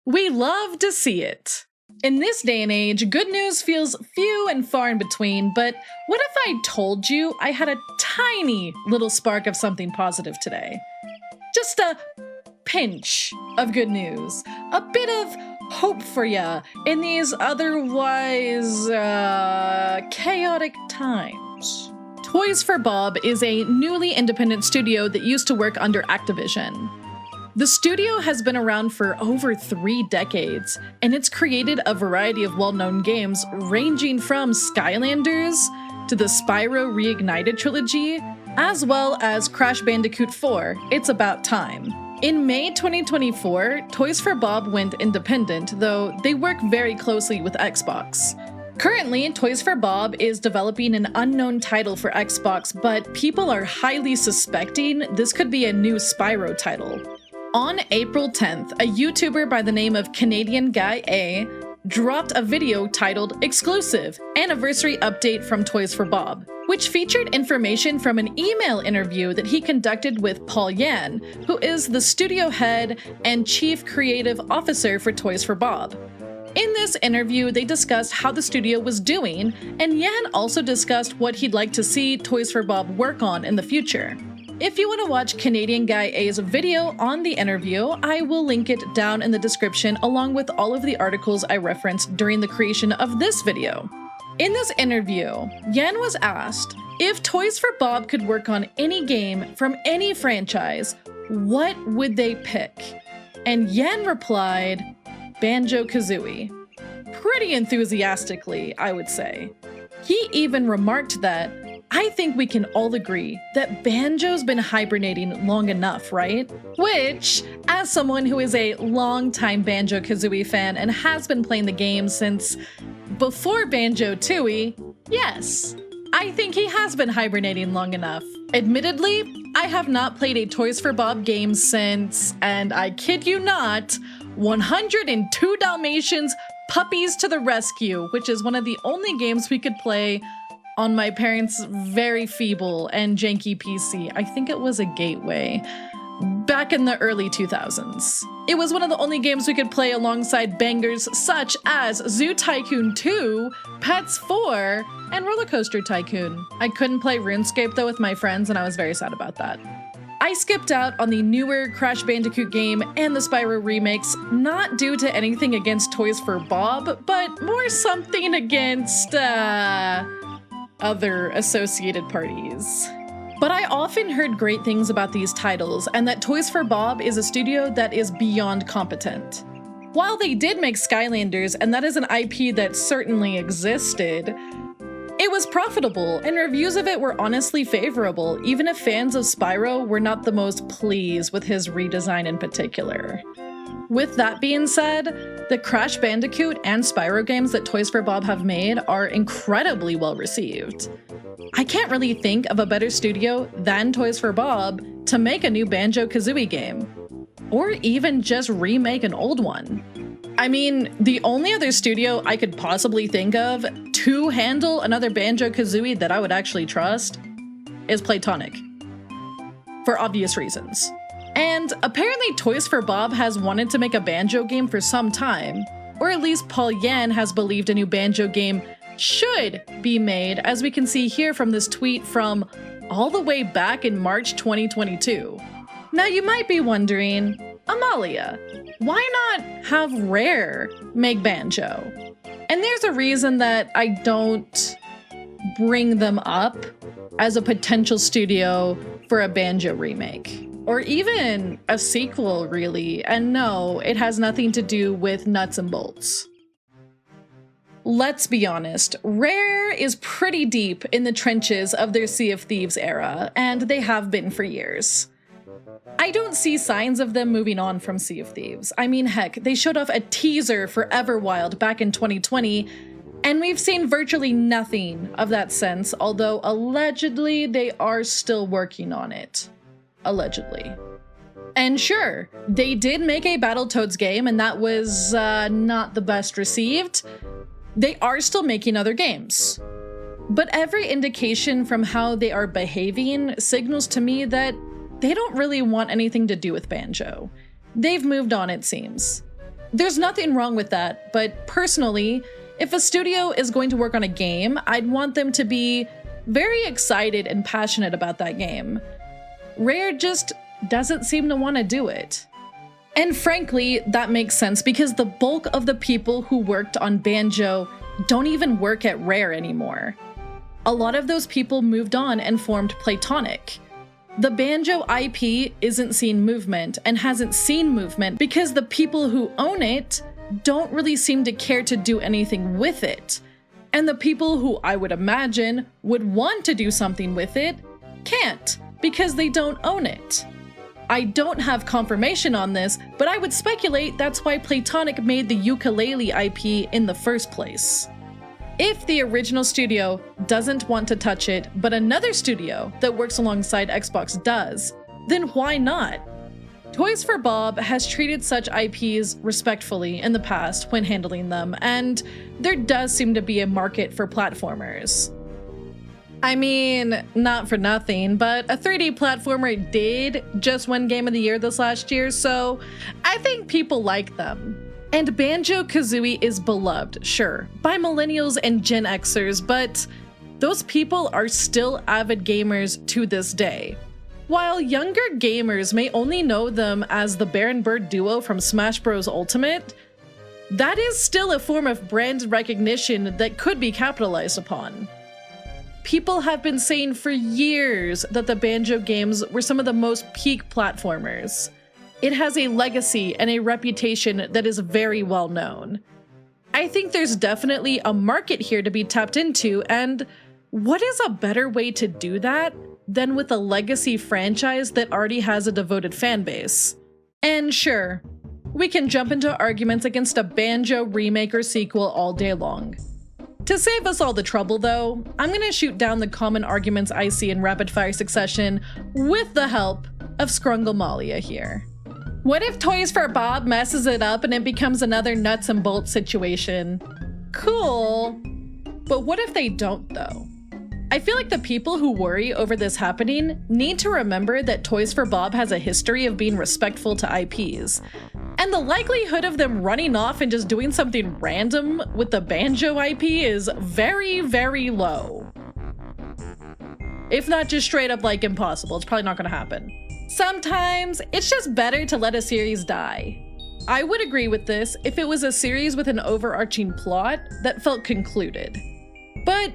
We love to see it. In this day and age, good news feels few and far in between, but what if I told you I had a tiny little spark of something positive today? Just a pinch of good news, a bit of hope for ya in these otherwise chaotic times. Toys for Bob is a newly independent studio that used to work under Activision. The studio has been around for over 3 decades, and it's created a variety of well-known games ranging from Skylanders to the Spyro Reignited trilogy, as well as Crash Bandicoot 4, It's About Time. In May 2024, Toys for Bob went independent, though they work very closely with Xbox. Currently, Toys for Bob is developing an unknown title for Xbox, but people are highly suspecting this could be a new Spyro title. On April 10th, a YouTuber by the name of Canadian Guy A dropped a video titled Exclusive Anniversary Update from Toys for Bob, which featured information from an email interview that he conducted with Paul Yan, who is the studio head and chief creative officer for Toys for Bob. In this interview, they discussed how the studio was doing, and Yan also discussed what he'd like to see Toys for Bob work on in the future. If you want to watch Canadian Guy A's video on the interview, I will link it down in the description along with all of the articles I referenced during the creation of this video. In this interview, Yan was asked if Toys for Bob could work on any game from any franchise, what would they pick? And Yan replied, Banjo-Kazooie. Pretty enthusiastically, I would say. He even remarked that, I think we can all agree that Banjo's been hibernating long enough, right? Which, as someone who is a longtime Banjo-Kazooie fan and has been playing the game since before Banjo-Tooie, yes, I think he has been hibernating long enough. Admittedly, I have not played a Toys for Bob game since, and I kid you not, 102 Dalmatians Puppies to the Rescue, which is one of the only games we could play on my parents' very feeble and janky PC. I think it was a Gateway, back in the early 2000s. It was one of the only games we could play alongside bangers such as Zoo Tycoon 2, Pets 4, and Roller Coaster Tycoon. I couldn't play RuneScape though with my friends, and I was very sad about that. I skipped out on the newer Crash Bandicoot game and the Spyro remakes, not due to anything against Toys for Bob, but more something against, other associated parties. But I often heard great things about these titles, and that Toys for Bob is a studio that is beyond competent. While they did make Skylanders, and that is an IP that certainly existed, it was profitable, and reviews of it were honestly favorable, even if fans of Spyro were not the most pleased with his redesign in particular. With that being said, the Crash Bandicoot and Spyro games that Toys for Bob have made are incredibly well received. I can't really think of a better studio than Toys for Bob to make a new Banjo-Kazooie game, or even just remake an old one. I mean, the only other studio I could possibly think of to handle another Banjo-Kazooie that I would actually trust is Playtonic, for obvious reasons. And apparently Toys for Bob has wanted to make a Banjo game for some time, or at least Paul Yan has believed a new Banjo game should be made, as we can see here from this tweet from all the way back in March 2022. Now you might be wondering, Amalia, why not have Rare make Banjo? And there's a reason that I don't bring them up as a potential studio for a Banjo remake. Or even a sequel, really. And no, it has nothing to do with nuts and bolts. Let's be honest, Rare is pretty deep in the trenches of their Sea of Thieves era, and they have been for years. I don't see signs of them moving on from Sea of Thieves. I mean, heck, they showed off a teaser for Everwild back in 2020, and we've seen virtually nothing of that since, although allegedly they are still working on it. Allegedly. And sure, they did make a Battletoads game, and that was not the best received. They are still making other games. But every indication from how they are behaving signals to me that they don't really want anything to do with Banjo. They've moved on, it seems. There's nothing wrong with that, but personally, if a studio is going to work on a game, I'd want them to be very excited and passionate about that game. Rare just doesn't seem to want to do it. And frankly, that makes sense because the bulk of the people who worked on Banjo don't even work at Rare anymore. A lot of those people moved on and formed Playtonic. The Banjo IP isn't seeing movement and hasn't seen movement because the people who own it don't really seem to care to do anything with it. And the people who I would imagine would want to do something with it can't because they don't own it. I don't have confirmation on this, but I would speculate that's why Playtonic made the ukulele IP in the first place. If the original studio doesn't want to touch it, but another studio that works alongside Xbox does, then why not? Toys for Bob has treated such IPs respectfully in the past when handling them, and there does seem to be a market for platformers. I mean, not for nothing, but a 3D platformer did just win Game of the Year this last year, so I think people like them. And Banjo-Kazooie is beloved, sure, by millennials and Gen Xers, but those people are still avid gamers to this day. While younger gamers may only know them as the Bear and Bird duo from Smash Bros. Ultimate, that is still a form of brand recognition that could be capitalized upon. People have been saying for years that the Banjo games were some of the most peak platformers. It has a legacy and a reputation that is very well known. I think there's definitely a market here to be tapped into, and what is a better way to do that than with a legacy franchise that already has a devoted fan base? And sure, we can jump into arguments against a Banjo remake or sequel all day long. To save us all the trouble though, I'm gonna shoot down the common arguments I see in rapid fire succession with the help of Scrungamalia here. What if Toys for Bob messes it up and it becomes another nuts and bolts situation? Cool. But what if they don't though? I feel like the people who worry over this happening need to remember that Toys for Bob has a history of being respectful to IPs. And the likelihood of them running off and just doing something random with the Banjo IP is very, very low. If not just straight up like impossible, it's probably not gonna happen. Sometimes it's just better to let a series die. I would agree with this if it was a series with an overarching plot that felt concluded. But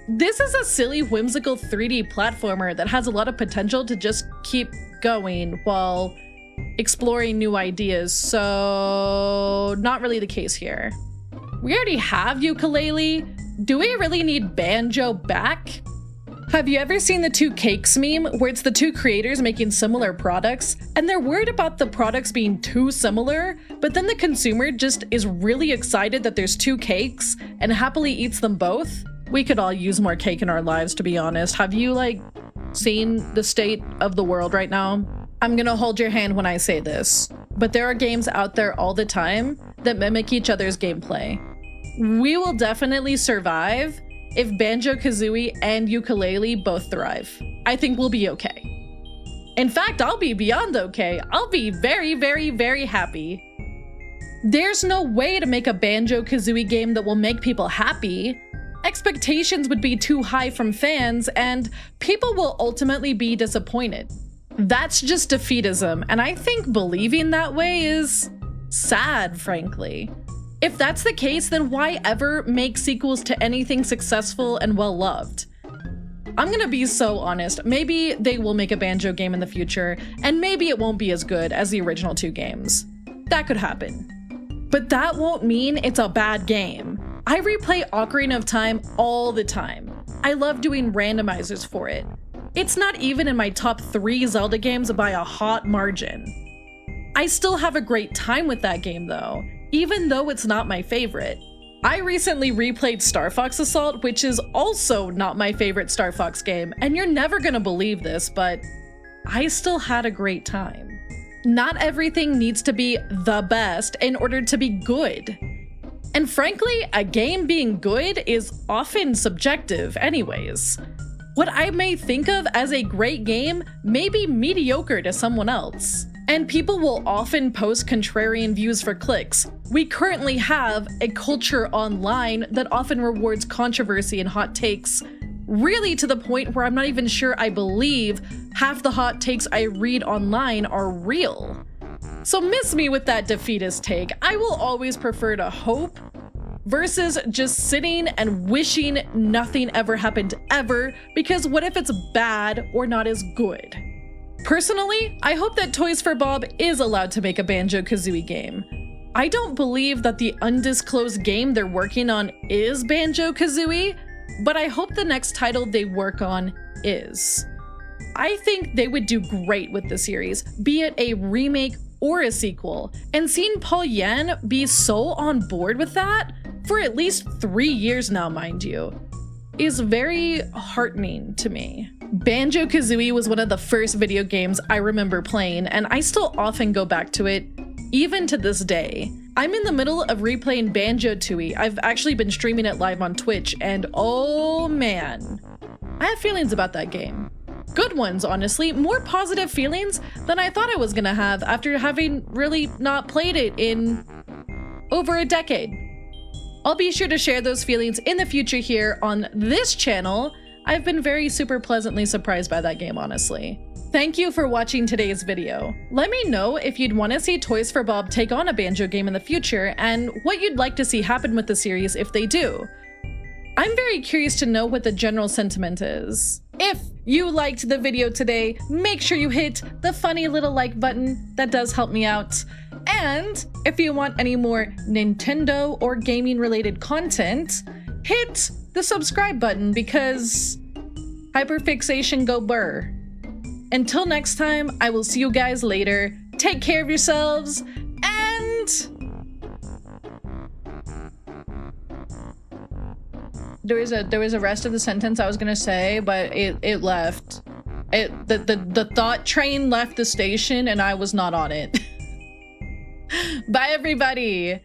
this is a silly, whimsical 3D platformer that has a lot of potential to just keep going while exploring new ideas, so not really the case here. We already have ukulele. Do we really need Banjo back? Have you ever seen the two cakes meme where it's the two creators making similar products and they're worried about the products being too similar, but then the consumer just is really excited that there's two cakes and happily eats them both? We could all use more cake in our lives, to be honest. Have you seen the state of the world right now? I'm gonna hold your hand when I say this, but there are games out there all the time that mimic each other's gameplay. We will definitely survive if Banjo-Kazooie and ukulele both thrive. I think we'll be okay. In fact, I'll be beyond okay. I'll be very, very, very happy. There's no way to make a Banjo-Kazooie game that will make people happy. Expectations would be too high from fans, and people will ultimately be disappointed. That's just defeatism, and I think believing that way is sad, frankly. If that's the case, then why ever make sequels to anything successful and well-loved? I'm gonna be so honest, maybe they will make a Banjo game in the future, and maybe it won't be as good as the original two games. That could happen. But that won't mean it's a bad game. I replay Ocarina of Time all the time. I love doing randomizers for it. It's not even in my top 3 Zelda games by a hot margin. I still have a great time with that game though, even though it's not my favorite. I recently replayed Star Fox Assault, which is also not my favorite Star Fox game, and you're never gonna believe this, but I still had a great time. Not everything needs to be the best in order to be good. And frankly, a game being good is often subjective anyways. What I may think of as a great game may be mediocre to someone else. And people will often post contrarian views for clicks. We currently have a culture online that often rewards controversy and hot takes, really to the point where I'm not even sure I believe half the hot takes I read online are real. So miss me with that defeatist take. I will always prefer to hope versus just sitting and wishing nothing ever happened ever, because what if it's bad or not as good? Personally, I hope that Toys for Bob is allowed to make a Banjo-Kazooie game. I don't believe that the undisclosed game they're working on is Banjo-Kazooie, but I hope the next title they work on is. I think they would do great with the series, be it a remake or a sequel, and seeing Paul Yan be so on board with that, for at least 3 years now, mind you, is very heartening to me. Banjo-Kazooie was one of the first video games I remember playing, and I still often go back to it, even to this day. I'm in the middle of replaying Banjo-Tooie. I've actually been streaming it live on Twitch, and oh man, I have feelings about that game. Good ones, honestly, more positive feelings than I thought I was gonna have after having really not played it in over a decade. I'll be sure to share those feelings in the future here on this channel. I've been very super pleasantly surprised by that game, honestly. Thank you for watching today's video. Let me know if you'd want to see Toys for Bob take on a Banjo game in the future, and what you'd like to see happen with the series if they do. I'm very curious to know what the general sentiment is. If you liked the video today, make sure you hit the funny little like button. That does help me out. And if you want any more Nintendo or gaming related content, hit the subscribe button because hyperfixation go burr. Until next time, I will see you guys later. Take care of yourselves, and there was a rest of the sentence I was gonna say, but it left. The thought train left the station and I was not on it. Bye everybody.